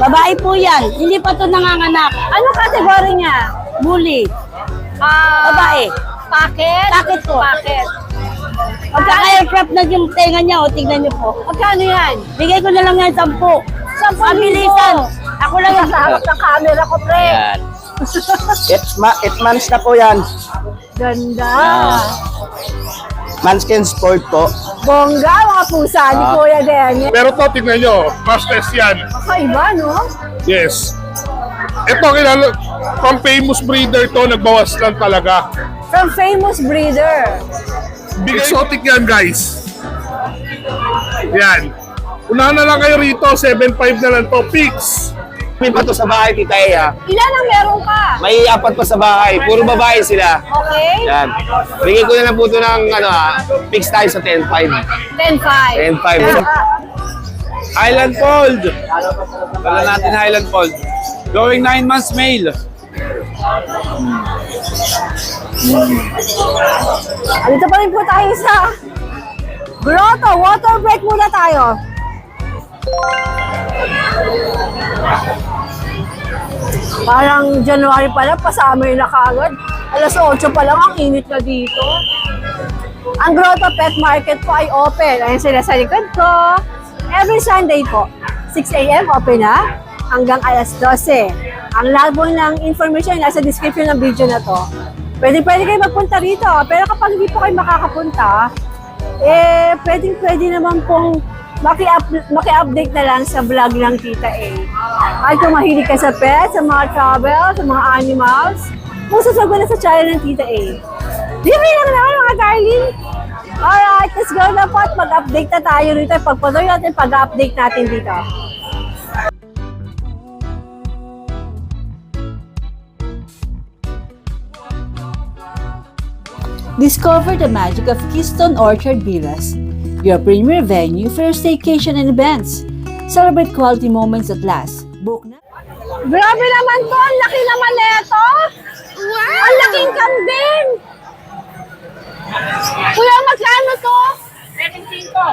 Babae po yan. Hindi pa to nanganganak. Ano kategory niya? Bully. Babae. Packet? Packet po. Packet. Pagka-aircraft na yung tenga niya, o tignan niyo po. Magkano yan? Bigay ko na lang yan 10. 10,000. Mabilisan. Ako lang Sa harap ng camera ko, pre. Yan. 8 months na po yan. Ganda. Manskin Sport po. Bongga, mga pusa ni Kuya Denny. Pero to, tignan nyo, fastest yan. Kakaiba, no? Yes. Ito, kilala, from famous breeder to, nagbawas lang talaga. From famous breeder. Big exotic yan, guys. Yan. Unahan na lang kayo rito, 7.5 na lang to, fix. May pa to sa bahay, Tita E, ha? Ilan ang meron ka? May 4 pa sa bahay. Puro babae sila. Okay? Yan. Bigay ko na lang po ito ng, fix tayo sa 10.5. 10,500. 10.5. Highland Fold. Wala natin Highland Fold. Going 9 months male. Dito pa rin po tayo sa grotto. Water break muna tayo. Parang January pa lang, pa-summer na kagad. Alas 8 pa lang, ang init na dito. Ang Grotto Pet Market po ay open. Ayan sila sa likod ko. Every Sunday po, 6 a.m. open na hanggang alas 12. Ang lahat po ng information nasa description ng video na to. Pwede kayo magpunta rito. Pero kapag hindi po kayo makakapunta, pwede naman pong maki-update na lang sa vlog ng Tita A. At kung mahilig ka sa pets, sa mga travel, sa mga animals, susubscribe na sa channel ng Tita A. Libre lang naman mga darling! Alright, let's go na po at mag-update na tayo rito. Pagpatuloy natin pag-update natin dito. Discover the magic of Keystone Orchard Villas, your premier venue for your staycation and events. Celebrate quality moments that last. Book na. Grabe naman to! Ang laki naman nito! Wow! Ang laking kambing! Kuya, magkano to? 17 ko.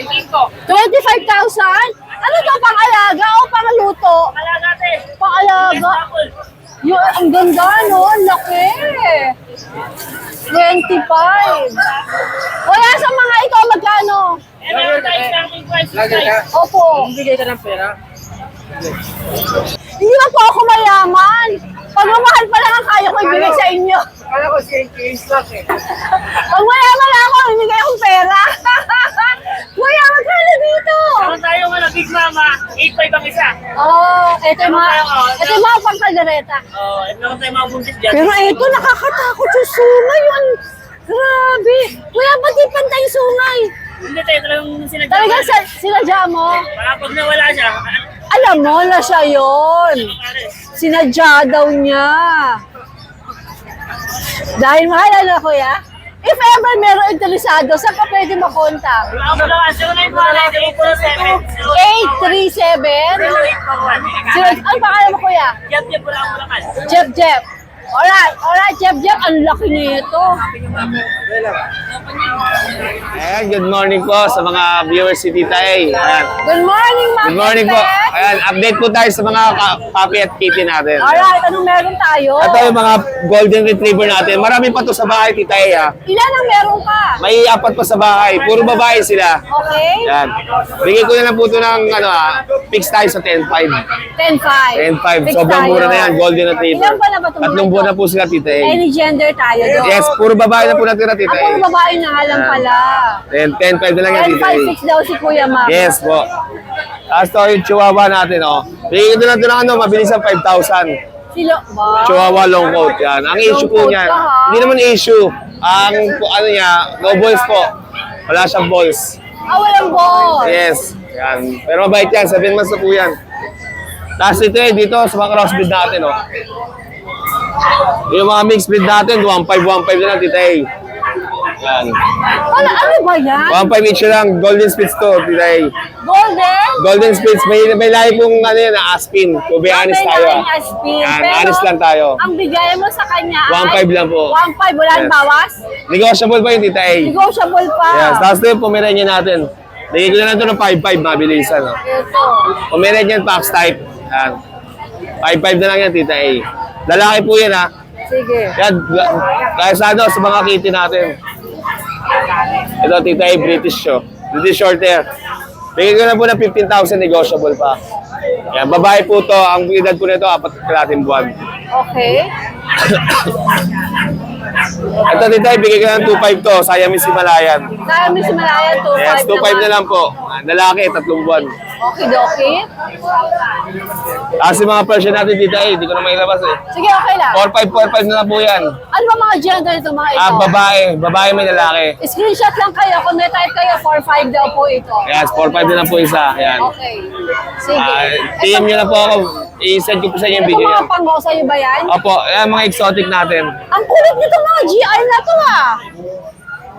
18 ko. 25,000? Ano to, pang-alaga o pang-luto? Alaga natin. Pang-alaga? Yung, ang ganda, no? Ang laki! 25. Kuya, sa mga ito, magkano? Meron tayo starting price. Guys. Opo. Bigay ka ng pera. Hindi na po ako mayaman. Pagmamahal pa lang ang kaya ko ibigay sa inyo. Kala ko si case lang eh. Pag mayaman na ako, ibigay akong pera. Kuya, magkano dito? Meron tayong Big Mama. 8.5 ang isa. Ito yung mga pangkaldereta. Meron tayong mga buntis dyan. Pero ito, nakakatakot yung sungay. Grabe. Kuya, ba't di pantay yung sungay? Hindi tayo talagang sinadya. Talagang sinadya mo. Para pag nawala siya, Alam mo na siya yun. Sinadya daw niya. Dahil mahal, ano kuya? If ever meron interesado, saan ka pwede makontak? ang mga 837? Ano pangalan mo kuya? Jab niya pula ang mulakan. Jeb. Alright, Jeb. Ang laki nito. Ayan, good morning po sa mga viewers si Tita A. Ayan. Good morning, mga Good morning po. pet. Ayan, update po tayo sa mga puppy at kitty natin. Alright, anong meron tayo? Ito yung mga golden retriever natin. Marami pa to sa bahay, Tita A, ha? Ilan ang meron ka? May 4 pa sa bahay. Puro babae sila. Okay? Yan. Bigay ko na lang po ito ng, fix tayo sa 10.5. 10,500. 10.5. Fix Sobrang tayo. mura na yan, golden retriever. Ilan pa na ba ito, mga 3 buwan ito? na po sila, Tita A. Any gender tayo doon? Yes, puro babae na po natira, Tita Ako, A. babae na nga lang pala. 10.5 na lang yan, Tita A. 10,500 daw si Kuya Mac. Yes po. Tapos ito yung chihuahua natin, Bigay ko na lang ito ng mabilis ang 5,000. Silo, wow. Chihuahua long coat, yan. Ang issue po Long coat niyan, ka, ha? hindi naman issue. Ang niya, no balls po. Wala siyang balls. Walang ball. Yes. Yan. Pero mabait yan, 7 months na po yan. Tapos ito dito sa mga crossbreed natin, Yung mga mixed breed natin, 1.5 na lang, Tita A. Yan. Ano ba yan? 1.5 each lang, Golden Spitz to, Tita A. Golden? Golden Spitz, may lahi pong Aspin. To be honest May tayo. laking Aspin. Yan, Pero honest lang tayo. Ang bigay mo sa kanya 1.5 lang po. 1.5, wala Yes. bawas? Negotiable pa yung Tita A. Negotiable pa. Yes, tapos ito yung Pomeranian natin. Bigay ko na lang ito ng 5.5, mabilisan. Ito. Pomeranian Fox type. Yan. 5.5 na lang yan, Tita A. Lalaki po yan, ha. Sige. Yan, kaya sa ano, sa mga kitty natin. Ito, Tita A, British show. British short hair. Bigyan ko na po ng 15,000, negotiable pa. Yan, babae po to. Ang edad po nito, 4 kalating buwan. Okay. Ito, Tita A, bigyan ko ng 2.5 to. Siamese Himalayan. Kaya Miss Malaya, 2.5 Yes, 2.5 na lang po. Lalaki, 3 buwan. Okay, okay. Kasi mga Persian natin, Tita A, hindi ko na mailabas eh. Sige, okay lang. 4.5 na lang po yan. Ano ba mga gender nito mga ito? Babae may lalaki. Screenshot lang kayo. Kung may type kayo, 4.5 daw po ito. Yes, 4.5 na lang po isa. Yan. Okay. Sige. PM nyo na po ako. I-send ko po sa inyo yung Ito video mga yan. pango sa'yo ba yan? Opo, yan mga exotic natin. Ang kulit nito mga GR na to ah.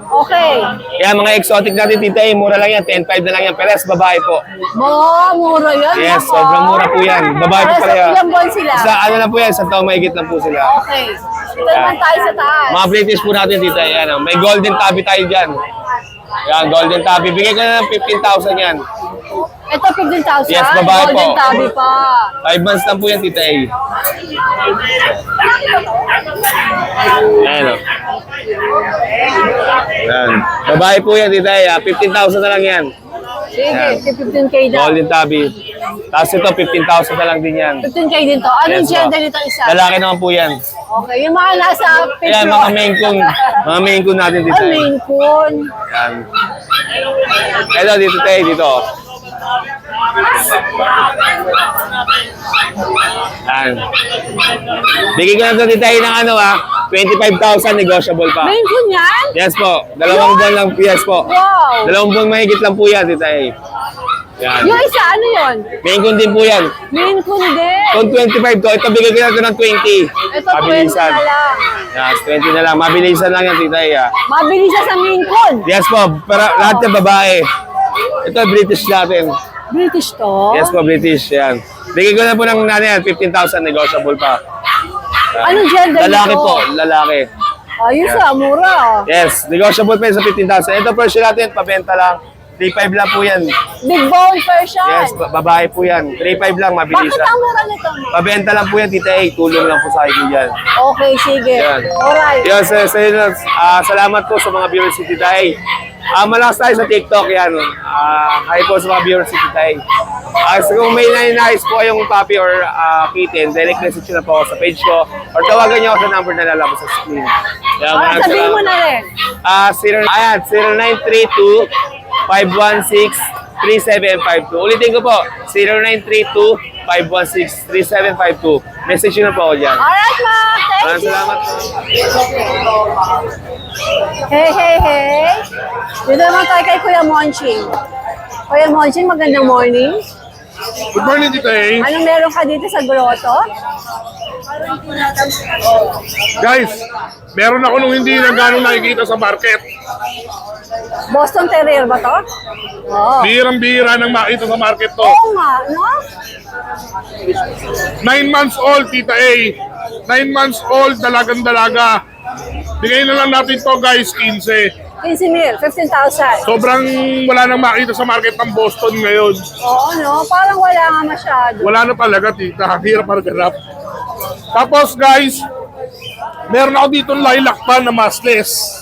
Okay. Yan mga exotic natin, Tita A, mura lang yan. 10.5 na lang yan. Peres, babae po. Mura yan. Yes, nako. sobrang mura po yan. Babae po Para sa pala. ilang buwan sila? Sa ano lang po yan, sa taong mahigit lang po sila. Okay. Ito naman tayo sa taas. Mga British po natin, Tita A. Yan, oh. May golden tabby tayo dyan. Yan, golden tabby. Bigay ko na ng 15,000 yan. Ito 15,000. Yes, babae po. Golden tabby pa. 5 months lang po yan, Tita A. Ayan o. Yan. Babae po yan, Tita A. 15,000 na lang yan. Sige, 15K daw. Golden tabby. Tapos ito, 15,000 na lang din yan. 15K din to. Anong Yes, gender po. nito isa? Lalaki naman po yan. Okay, yung mga nasa picture. Ayan, mga main coon. Mga main coon natin, Tita Ah, A. main coon. Yan. Ito, dito tayo, dito. Yan. Bigay ko na ito, Tita A, ng ano 25,000, negotiable pa. Main coon yan? Yes po. 2 buwan lang. Yes po. Wow. 2 buwan mahigit lang po yan, Tita A. Yan. Yung isa, ano yun? Main coon din po yan. Main coon din. Kung 25 to, ito bigay ko na ito ng 20. Ito 20 na lang. Yes, 20 na lang. Mabilisan lang yan, Tita A. Mabilis siya sa main coon. Yes po. Pero lahat yung babae. Ito, British natin. British to? Yes po, British. Yan. Bigay ko na po ng 15,000, negotiable pa. Anong gender Lalaki nito? po, lalaki. Ayos mura. Yes, negotiable pa yun sa 15,000. Ito, Persian natin, pabenta lang. 3.5 lang po yan. Big bone Persian. Yes, babae po yan. 3.5 lang, Bakit mabilisan. ang mura nito? Pabenta lang po yan, Tita A. Tulong lang po sa akin dyan. Okay, sige. Yan. Alright. Yes, salamat po sa mga viewers si Tita A. Malakas tayo sa TikTok yan. Hi po sa mga viewers si Tita A. So kung may nais po kayong puppy or kitten, direct message nyo na po ako sa page ko or tawagan nyo ako sa number na lalabas sa screen. Yan, maraming Sabihin mo salamat. na rin. 0932-516-3752. Ulitin ko po, 0932-516-3752. Message nyo na po ako dyan. Alright, ma. Thank Maraming you. salamat po. Hey. Dito naman tayo kay Kuya Monching. Kuya Monching, magandang morning. Good morning, Tita A. Anong meron ka dito sa grotto? Guys, meron ako nung hindi na gano'ng nakikita sa market. Boston Terrier ba to? Oo. Bihirang-bihira nang makita sa market to. Oo nga, no? 9 months old, Tita A. 9 months old, dalagang-dalaga. Bigay na lang natin to, guys, 15. 15,000, 15,000. Sobrang wala nang makita sa market ng Boston ngayon. Oo, no? Parang wala nga masyado. Wala na talaga, Tita. Hirap harap. Tapos, guys, meron ako dito lilac pan na maskless.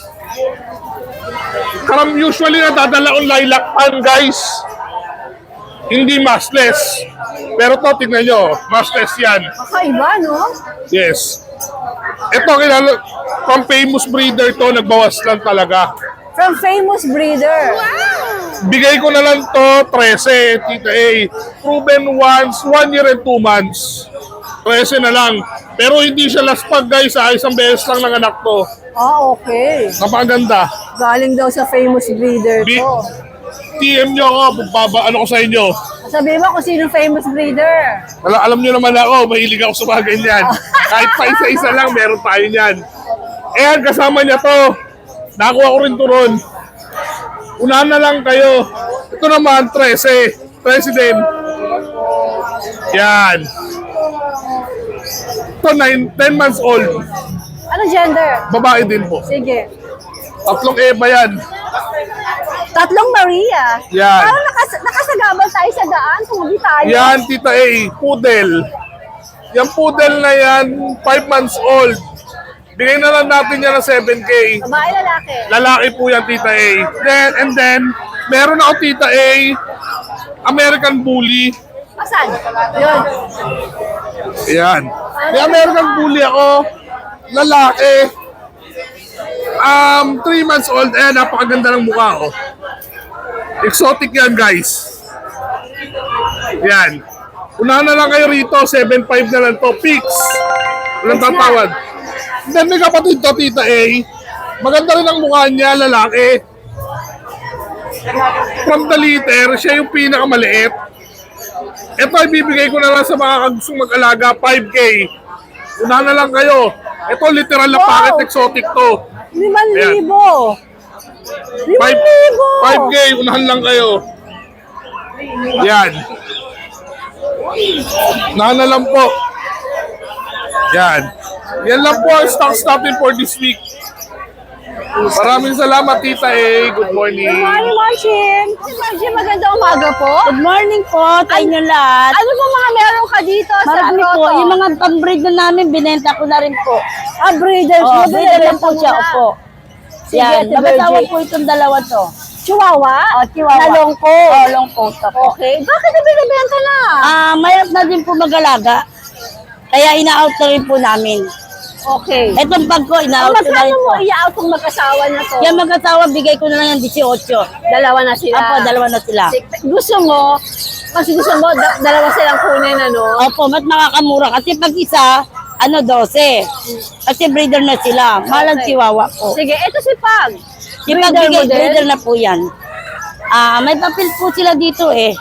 Usually nadadala akong lilac pan, guys. Hindi maskless. Pero to, tignan nyo, maskless yan. Kakaiba, no? Yes. Ito, from famous breeder to, nagbawas lang talaga. From famous breeder. Bigay ko na lang to, 13, Tita A. Proven once, 1 year and 2 months. 13 na lang. Pero hindi siya last pag, guys, isang beses lang nanganak to. Okay. Napakaganda. Galing daw sa famous breeder to. TM nyo ako, ano ko sa inyo. Sabihin mo kung sino famous breeder. Alam nyo naman ako, mahilig ako sa mga ganyan. Kahit pa isa-isa lang, meron tayo niyan. Ayan, kasama niya to. Nakuha ko rin to ron. Unahan na lang kayo. Ito naman, 13. President. Yan. Ito, 10 months old. Ano gender? Babae din po. Sige. Tatlong Eva yan. Tatlong Maria. Yan. Parang nakasagawa habang tayo sa daan, tumabi tayo. Yan, Tita A, poodle. Yung poodle na yan, 5 months old. Bigay na lang natin yan ng 7K. Babae, lalaki. Lalaki po yan, Tita A. Then, meron ako, Tita A, American Bully. Asan? Yun. Ayan. May American Bully ako, lalaki. 3 months old. Ayan, napakaganda ng mukha ko. Exotic yan, guys. Yan. Unahan na lang kayo rito, 7.5 na lang to. Fix. Walang tatawad. Then may kapatid to, Tita A. Maganda rin ang mukha niya, lalaki. From the litter, siya yung pinakamaliit. Ito ay bibigay ko na lang sa mga gustong mag-alaga, 5K. Unahan na lang kayo. Ito literal na packet, exotic to. 5,000. 5K, unahan lang kayo. Yan. Unahan na lang po. Yan. Yan lang po ang stocks natin for this week. Maraming salamat, Tita A. Good morning. Good morning, Marcin. Marcin, magandang umaga po. Good morning po, tayo nyo lahat. Ano po mga meron ka dito sa Marami grotto? po, yung mga pang-breed na namin, binenta ko na rin po. breeders. Oh, mo, breeder lang binibenta po mo siya, na. opo. Sige, Yan, Ate magkatawa Virgie. po itong dalawa to. Chihuahua? Oh, Chihuahua. Na long coat. Oh, long coat po. Okay. Bakit na binibenta na? Mahirap na din po mag-alaga. Kaya ina-out na rin po namin. Okay. Etong bag ko, ina-out ko na Magkano rin po. mo i-out ang mag-asawa na to? Yan mag-asawa, bigay ko na lang yung 18. Dalawa na sila. Opo, dalawa na sila. Gusto mo, kasi gusto mo, dalawa silang kunin, ano? Opo, mas makakamura. Kasi pag isa, 12. Kasi breeder na sila. Malang Okay. chihuahua po. Sige, ito si Pag. Yung pagbigay, breeder na po yan. May papel po sila dito eh.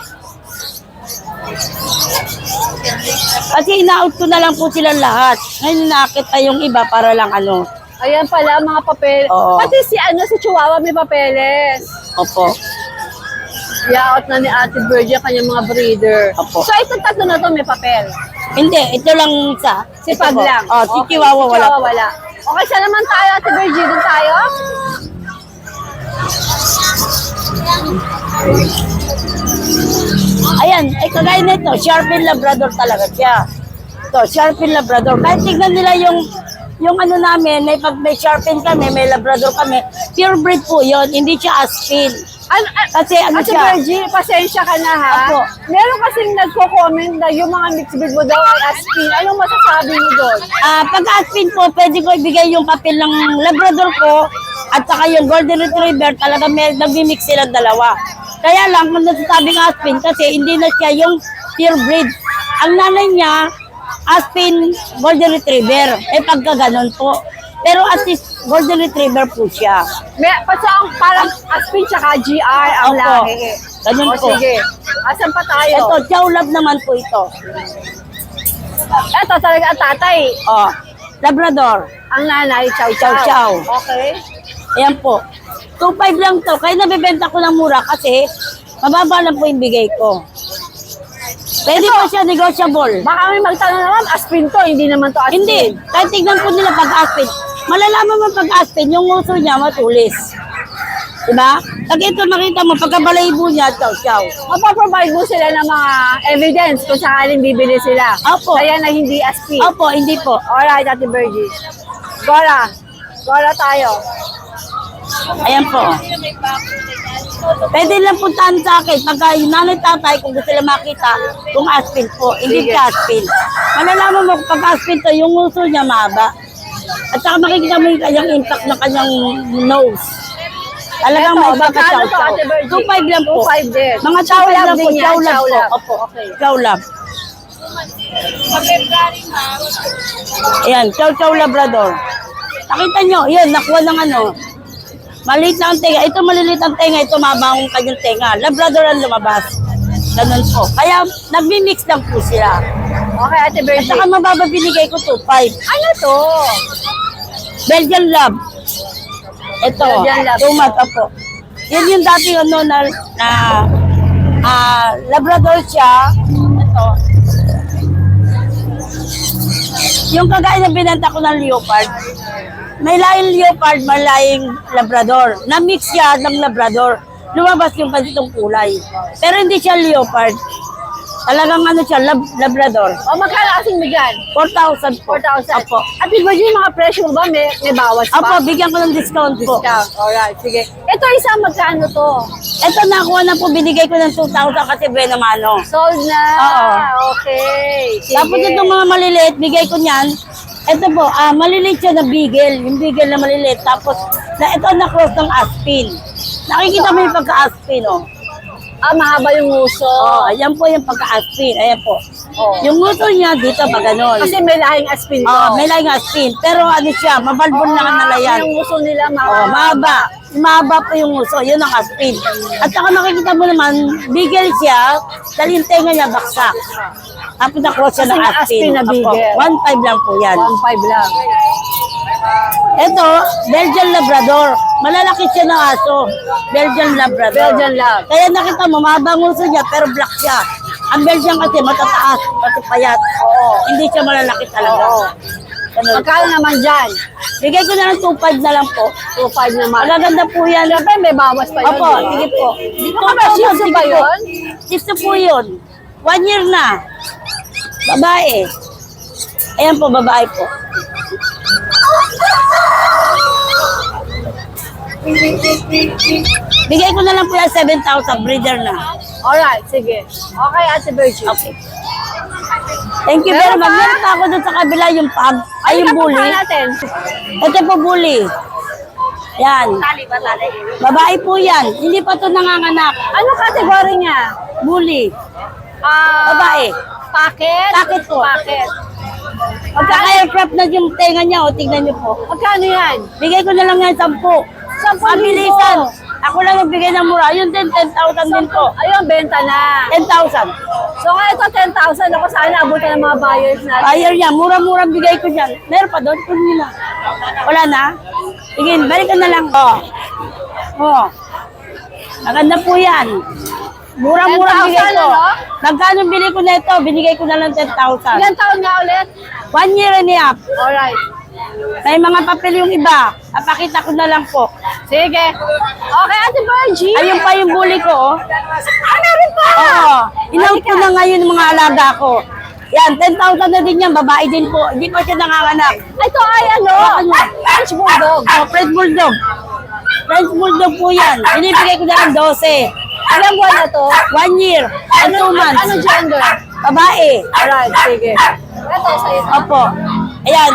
Kasi ina-out ko na lang po sila lahat. Ngayon nakita yung iba para lang ano. Ayan pala, mga papel. Oo. Pati si Chihuahua may papeles. Opo. I-out na ni Ate Virgie ang kanyang mga breeder. Opo. So, itong tatlo na to may papel. Hindi, ito lang isa. Si Ito Pag po. lang. Oh, si Okay, Chihuahua si wala Chihuahua po. wala. Okay, saan naman tayo, Ate Virgie? Doon tayo? Ayan, kagaya nito, Sharpie Labrador talaga siya. Ito, Sharpie Labrador. Kahit tignan nila yung ano namin, may Sharpie kami, may Labrador kami. Pure breed po yun, hindi siya Aspin. Kasi ano Ate siya? Virgie, pasensya ka na ha. Opo. Meron kasing nagko-comment na yung mga mixed breed mo daw ay Aspin. Anong masasabi mo doon? Pag Aspin po, pwede ko ibigay yung papel ng Labrador ko at saka yung Golden Retriever, talaga may nag-mix silang dalawa. Kaya lang, kung nasasabing Aspin, kasi hindi na siya yung pure breed. Ang nanay niya, Aspin Golden Retriever. Pagka ganon po. Pero at least Golden Retriever po siya. Parang Aspin tsaka GR ang Opo. lahi. Ganun O po. sige, asan pa tayo? Ito, Chow Lab naman po ito. Ito talaga ang tatay. Oh, Labrador. Ang nanay, Chow Chow Chow. Okay. Ayan po. 2.5 lang to. Kaya nabibenta ko ng mura kasi mababa lang po yung bigay ko. Pwede po siya negotiable. Baka may magtanong naman, Aspin to, hindi naman to Aspin. Hindi. Kahit tignan po nila pag-aspin. Malalaman mo pag-aspin, yung uso niya matulis. Diba? Pag ito nakita mo, pagkabalayibo niya, chow. Mapaprovide mo sila ng mga evidence kung sakaling bibili sila. Opo. Kaya na hindi Aspin. Opo, hindi po. Alright, Ate Virgie. Gora tayo. Ayan po. Pwede lang puntahan sa akin. Pagka yung nanay tatay, kung gusto nila makita, kung aspin po, hindi Sige. siya aspin. Malalaman mo kung pag aspin to, yung uso niya mahaba. At saka makikita mo yung kanyang impact ng kanyang nose. Talagang Eto, may magkano to, pagka-chow-chow. Ate Virgie? 2.5 lang po. 2.5 din. Mga Chow chow lab lang po. din yan, Chow lab chow po. lab. Opo. Okay. Chow lab. Ayan, chow labrador. Nakita nyo, yun, nakuha ng ano. Maliit lang ang tenga. Ito maliliit ang tenga, ito mabangong kanyang tenga. Labrador ang lumabas. Ganun po. Kaya nagmi-mix lang po sila. Okay, Ate At Virgie. saka mababa binigay ko 2.5. Ano to? Belgian Lab. Ito, Belgian Lab. tumata po. Yun yung dating ano na Labrador siya. Ito. Yung kagaya na binenta ko ng leopard. May laing leopard, may laing Labrador. Na-mix siya ng Labrador. lumabas yung ganitong kulay. Pero hindi siya leopard. Talagang ano siya, labrador. O, magkano kasing bigyan? 4,000 po. 4,000. Opo. Ate Virgie, yung mga presyo mo ba? May bawas pa? Opo, bigyan ko ng discount po. Discount. Alright, sige. Ito isa, magkano to? Ito nakuha na po, binigay ko ng 2,000 kasi buena mano. Sold na. Oo. Okay. Sige. Tapos itong mga maliliit, bigay ko niyan. Ito po, maliliit siya na beagle. Yung beagle na maliliit. Tapos, ito na cross ng aspin. Nakikita mo yung pagka-aspin, oh. Mahaba yung uso. Oh, ayan po yung pagka-aspin. Ayan po. Oh. Yung nguso niya dito pa ganon. Kasi may lahing aspin to. May lahing aspin. Pero ano siya, mabalbon lang ang nalayan. Yung uso nila, Oh, mahaba. Mahaba po yung uso. Yun ang aspin. At saka makikita mo naman, bigel siya, dahil yung tenga niya baksak. Tapos na-cross siya ng Kasi yung aspin. aspin na bigel. 1.5 lang po yan. 1.5 lang. Ito, Belgian Labrador. Malalaki siya ng aso. Belgian Labrador. Belgian Lab. Kaya nakita mo, mahaba ang uso niya, pero black siya. Ang Belgian kasi matataas, pati payat. Oo. Hindi siya malalaki talaga. Oo. Ganun. Magkano naman dyan? Bigay ko na lang 2.5 na lang po. 2.5 naman. Magaganda po yan. Siyempre, may bawas pa yun. Opo, sige po. Dito ka ba? Shih Tzu ba yun? Shih po yun. 1 year na. Babae. Ayan po, babae po. Bigay ko na lang po yan 7,000, breeder na. Alright, sige. Okay, Ate Virgie. Okay. Thank you very much. Meron pa ako doon sa kabila yung pag, ay yung bully. natin. Ito po bully. Yan. Babae po yan. Hindi pa to nanganganak. Ano kategory niya? Bully. Ah, Babae. Packet? Packet po. Packet. Pagka-aircraft na yung tenga niya, o tignan niyo po. Magkano yan? Bigay ko na lang yan 10. 10,000. Mabilisan. Ako lang yung bigay ng mura. Yun din, 10,000 din po. Ayun, benta na. 10,000. So ngayon ito, 10,000. Ako sana abutan ng mga buyers natin. Buyer niya, mura-mura bigay ko dyan. Meron pa doon, kunin na. Wala na? Sige, balikan na lang. Oh. Maganda po yan. Mura-mura 10,000 bigay ko. ano? Magkano bili ko na ito? Binigay ko na lang 10,000. Ilan taon nga ulit? 1 year and a half. Alright. May mga papel yung iba. Papakita ko na lang po. Sige. Okay, Ate Virgie. Ayun pa yung bully ko. Oh. Meron pa! Oo. Inaut ko na ngayon ng mga alaga ko. Yan, 10,000 na din yan. Babae din po. Hindi pa siya nanganganak. Ito ay ano? French Bulldog. Oh, French Bulldog. French Bulldog po yan. Binibigay ko na lang 12. Ilang buwan na to? 1 year and 2 months. Ano gender? Babae. Alright, sige. Ito, sa'yo. Opo. Ayan.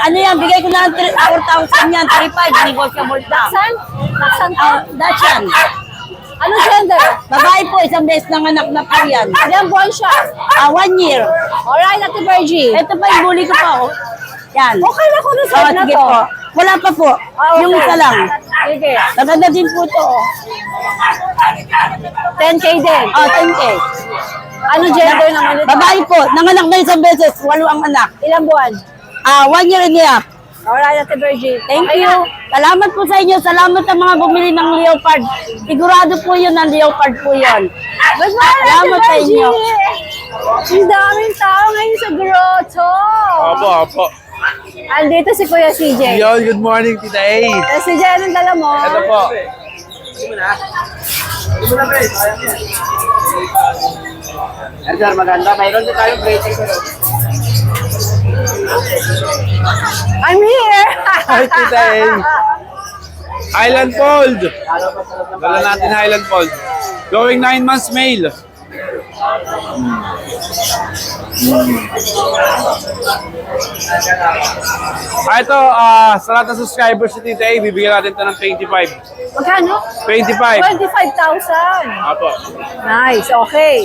Ano yan? Bigay ko na lang 4,000 yan. 3,500. Negotiable na. Laksan? Laksan to? That's yan. Ano gender? Babae po. Isang beses ng anak na po yan. Ilang buwan siya? 1 year. Alright, Ate Virgie. Ito pa yung bully ko pa. Oh. Yan. Okay na kung Oh, na sige to. po. Wala pa po. Okay. Yung isa lang. Sige. Maganda din po ito. 10K din. 10K. Ano gender naman ito? Babae po. Nanganak na isang beses. 8 ang anak. Ilang buwan? 1 year and a half. Alright, Ate Virgie. Thank Okay you. na. Salamat po sa inyo. Salamat sa mga bumili ng leopard. Sigurado po yun ang leopard po yun. Good morning, Ate Salamat sa inyo. Virgie. Ang daming tao ngayon sa grotto. Opo. Andito si Kuya CJ. Yo, good morning, Tita A. Si CJ, anong dala mo? Ito po. Sir, maganda. Mayroon din tayong braces. I'm here. Hi, Tita A. Highland Fold. Dala natin Highland Fold. Going 9 months male. Ito, sa lahat ng subscribers ni Tita A, bibigyan natin ito ng 25. Magkano? 25. 25,000. Apo. Nice, okay.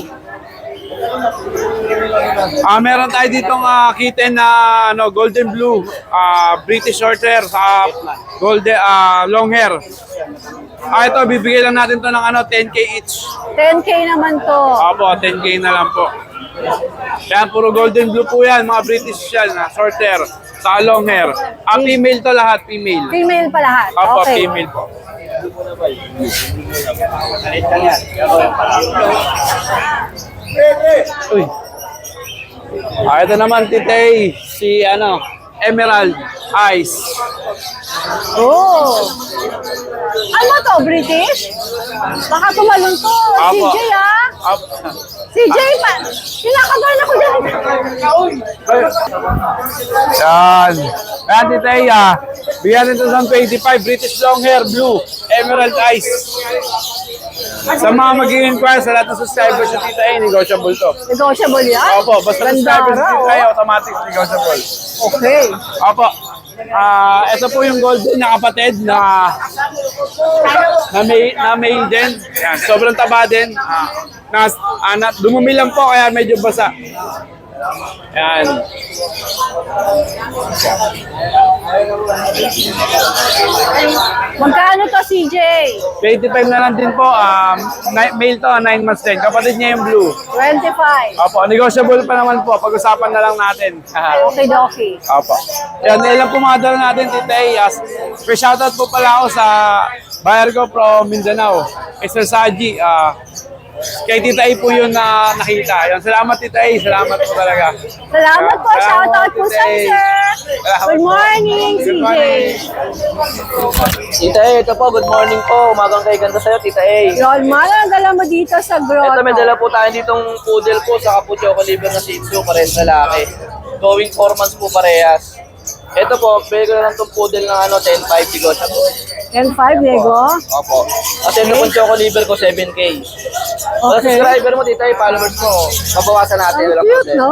Meron tayo ditong kitten na golden blue, British short hair, sa golden long hair. Ito bibigyan lang natin to ng 10K each. 10K naman to. Apo, 10K na lang po. Yan, puro golden blue po yan, mga British yan, short hair, sa long hair. Female to lahat, female. Female pa lahat. Apo, Okay. female po. Uy. Ito naman, Titay, si Emerald Eyes. Oh. Ano to, British? Baka tumalon to. Apo. CJ ah. CJ pa. Kinakabahan ako dyan. Yan. Kaya Tita A, bigyan nito ng 25, British Longhair, Blue, Emerald Eyes. Sa mga mag-i-inquire sa lahat ng subscribers sa Tita A, negotiable to. Negotiable yan? Opo, basta Ganda subscribers sa raw, Tita A, automatic negotiable. Okay. Opo. Ito po yung golden na kapatid na maiden. Yan, sobrang taba din. Dumumi lang po kaya medyo basa. Yan. Magkano to, CJ? 25 na lang din po. Male to, 9 months din. Kapatid niya yung blue. 25. Opo, negotiable pa naman po. Pag-usapan na lang natin. Okay, dokie. Opo. Yan, ilan po mga dala natin, Tita A. Free shoutout po pala ako sa buyer ko from Mindanao. Mr. Saji. Kay Tita A po yun na nakita. Yan, salamat Tita A. Salamat po talaga. Salamat po. Shoutout po sa Tita A. sir. Good morning, Good CJ. morning. Tita A, ito po, good morning po. Umagang kay ganda sa'yo, Tita A. Yon, ano ang dala mo dito sa grotto? Ito, may dala po tayo ditong poodle po sa po choco liver na Shih Tzu, parehas lalaki. Going 4 months po parehas. Ito po, bigay ko na lang itong poodle ng 10.5 negotiable. 10.5, Lego? Opo. At ito pong choco liver ko, 7K. Sa subscriber mo, Tita A, followers mo, mabawasan natin. Ang Walang cute, problema. no?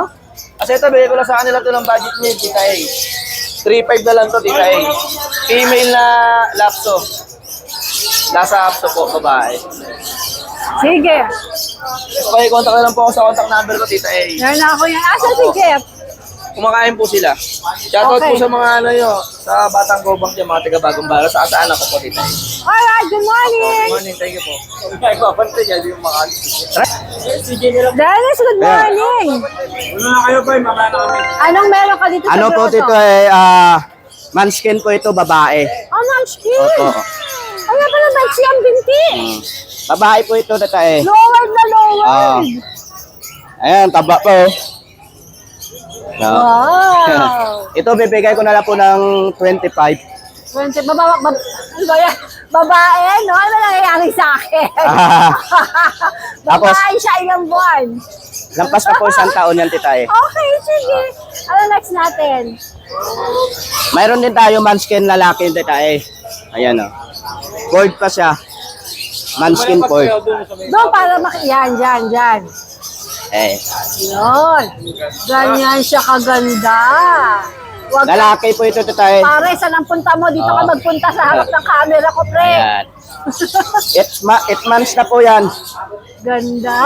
Kasi ito, bigay ko lang sa kanila ito ng budget meal, Tita A. 3.5 na lang to, Tita A. Female na lapso. Nasa apso po, babae. Sige. Okay, contact na lang po ako sa contact number ko, Tita A. Meron na ako yan. Asa si Jeff? Kumakain po sila. Shoutout Okay. po sa mga sa Batang Gobang dyan, mga taga-bagong bara. Sa anak ko po, Tita A. Alright, good morning. Good morning, thank you po. Ay, papantay niya, di yung Dennis, good morning. Una na kayo, Boy. Mamaya na kami. Anong meron ka dito sa Ano po grotto? dito manskin po ito, babae. Oh, munchkin. Opo. Ano pala ba siyang binti? Babae po ito, tatae. Lowered na lowered. Ayan, taba po. No. Wow. Ito, bibigay ko na lang po ng 25. 20, ano ba yan? Babae, no? Ano nangyayari sa akin? Tapos- Babae siya ilang buwan. Lampas pa po isang taon yan, titae. Okay, sige. Ano next natin? Mayroon din tayo manskin lalaki, titae. Ayan o. Cord pa siya. Manskin cord. Doon para yan, dyan. Eh, Yun. Ganyan siya kaganda. Wag ka, lalaki po ito, titae. pare, saan ang punta mo? Dito ka magpunta sa harap ng camera ko, pre. Ayan. 8 months na po yan. Ganda.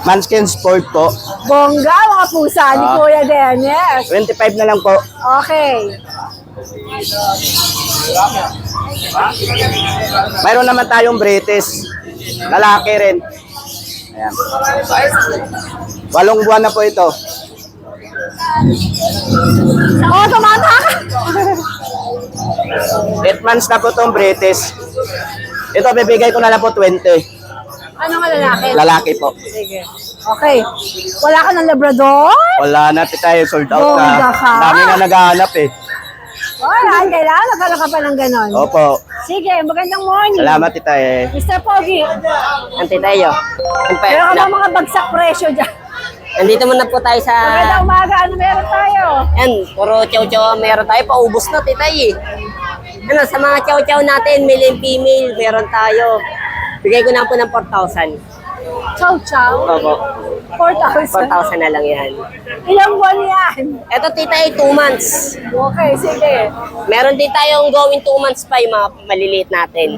Manskin sport po. Bongga, mga pusa ni Kuya Dennis. 25 na lang po. Okay. Mayroon naman tayong British. Lalaki rin. Ayan. 8 buwan na po ito. Oh, tumata ka. 8 months na po itong British. Ito, bibigay ko na lang po 20. Ano nga lalaki? Lalaki po. Sige. Okay. Wala ka ng Labrador? Wala na tayo, sold out Bongga na. ka. Dami na naghahanap eh. Alright, kailangan nagkaroon ka pa ng ganon. Opo. Sige, magandang morning. Salamat titae. Mr. Pogi, Ante tayo. meron ka ba mga bagsak presyo dyan? Nandito muna po tayo sa... Magandang umaga, ano meron tayo? Yan, puro chow-chow meron tayo. Paubos na, titay eh. Ano, sa mga chow-chow natin, male and female, meron tayo. Bigay ko na po ng 4,000. Chow chow? Opo. 4,000. 4,000 na lang yan. Ilang buwan yan? Eto, titay, 2 months. Okay, sige. Meron din tayong going 2 months pa yung mga maliliit natin.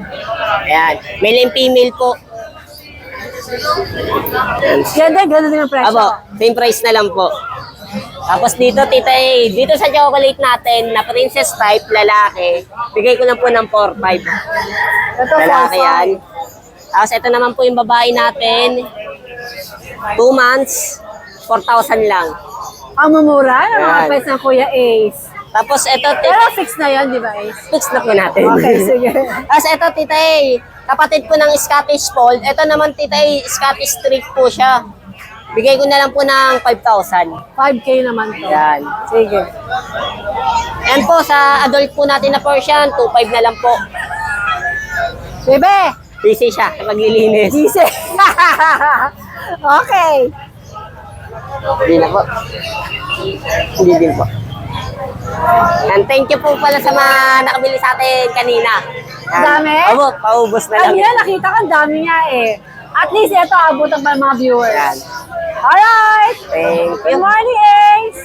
Ayan. Male and female po. Ganda din ang presyo. Abo, same price na lang po. Tapos dito, titay, dito sa chocolate natin, na princess type, lalaki, bigay ko lang po ng 4,500. Ito, Lalaki 4,500. yan. Tapos ito naman po yung babae natin. 2 months, 4,000 lang. Ang mumura ng mga Yan. pets ng Kuya Ace. Tapos ito, Pero fix na yan, di ba Ace? fix na po natin. Okay, sige. Tapos ito, titay, kapatid po ng Scottish Fold. Ito naman, titay, Scottish Street po siya. Bigay ko na lang po ng 5,000. 5K naman to. Yan. Sige. And po, sa adult po natin na Persian, 2,500 na lang po. Bebe! Busy siya, maglilinis. Gise. Okay. Hindi na po. Hindi din po. And thank you po pala sa mga nakabili sa atin kanina. Yan. Dami? Opo, paubos na lang. Ayun, nakita ko ang dami niya eh. At least ito, abutan pa ng mga viewers. Yan. Alright! Thank you. Good morning, Ace!